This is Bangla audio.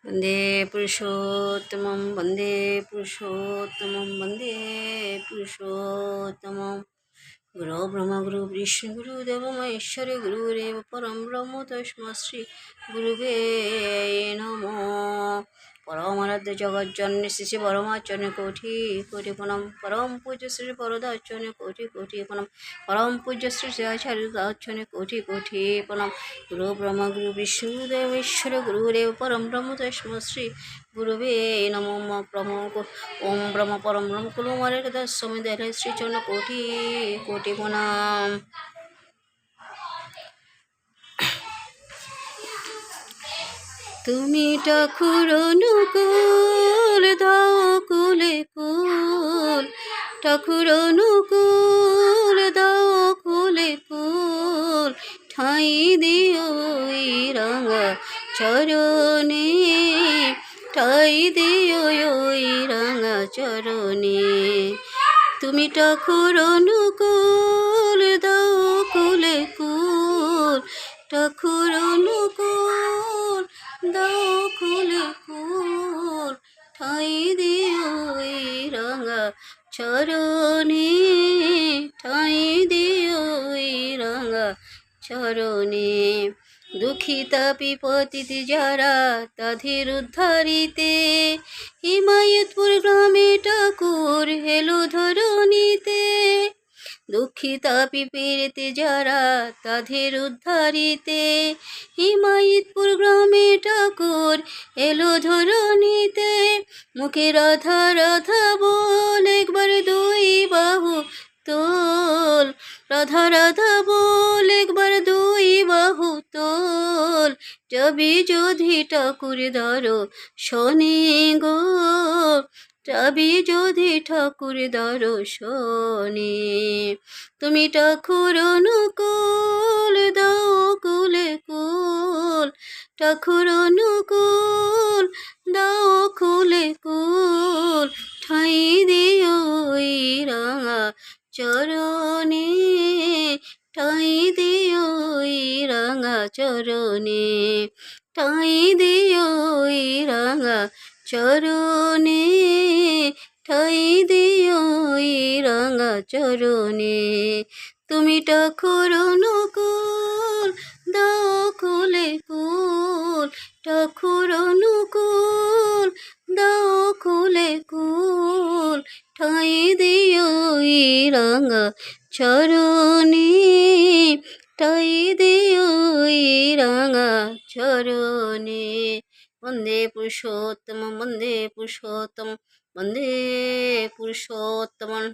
वन्दे पुरुषोत्तमं वन्दे पुरुषोत्तमं वन्दे पुरुषोत्तमं गुरो ब्रह्म गुरु विष्णु गुरुदेव महेश्वर गुरुरेव परं ब्रह्म तस्मै श्री गुरुवे नमः। परमाराध्य जगज्जननी श्री परमाचार्य कोटि कोटि प्रणाम। परम पूज्य श्री परदाचार्य कोटि कोटि प्रणाम। परम पूज्य श्री आचार्य कोटि कोटि प्रणाम। गुरु ब्रह्म गुरु विष्णु गुरुदेव ईश्वर गुरुदेव परम ब्रह्म तस्मै श्री गुरुवे नमः। ओम ब्रह्म परम ब्रह्म कुलु मारे दशमी देह श्री चरण कोटि कोटि प्रणाम। তুমি ঠাকুর অনুকূল দাও কুলে কুল, ঠাকুর অনুকূল দাও কুলে কুল, ঠাই দিও ওই রাঙা চরণে, ঠাই দিও ওই রাঙা চরণে। তুমি ঠাকুর অনুকূল দাও কুলে কুল, ঠাকুর অনুকূল দাও কুলে কুল, ঠাই দিও ওই রাঙা চরণে, ঠাই দিও ওই রাঙা চরণে। দুঃখিতা বিপতিতে যারা তাদের উদ্ধারিতে, হিমায়তপুর গ্রামে ঠাকুর হেলো ধরণীতে। দুঃখিতা পিপেড়েতে যারা তাদের উদ্ধারিতে, হিমায়তপুর গ্রামে ঠাকুর এলো ধরণীতে। মুখে রাধা রাধা বল একবার দুই বাহু তোল, রাধা রাধা বল একবার দুই বাহু তোল, যাবি যদি ঠাকুর ধরো শনি গো, যাবি যদি ঠাকুর দর্শনে। তুমি ঠাকুর অনুকূল দাও কুলে কুল, ঠাকুর অনুকূল দাও কুলে কুল, ঠাই দিও ওই রাঙা চরণে, ঠাই দিও ওই রাঙা চরণে, ঠাই দিও ওই রাঙা চরণে, ঠাই দিও ওই রাঙা চরণে। তুমি ঠাকুর অনুকূল দাও কুলে কুল, ঠাকুর অনুকূল দাও কুলে কুল, ঠাই দিও ওই রাঙা চরণে, ঠাই দিও ওই রাঙা চরণে। वन्दे पुरुषोत्तमं वन्दे पुरुषोत्तमं वन्दे पुरुषोत्तमं।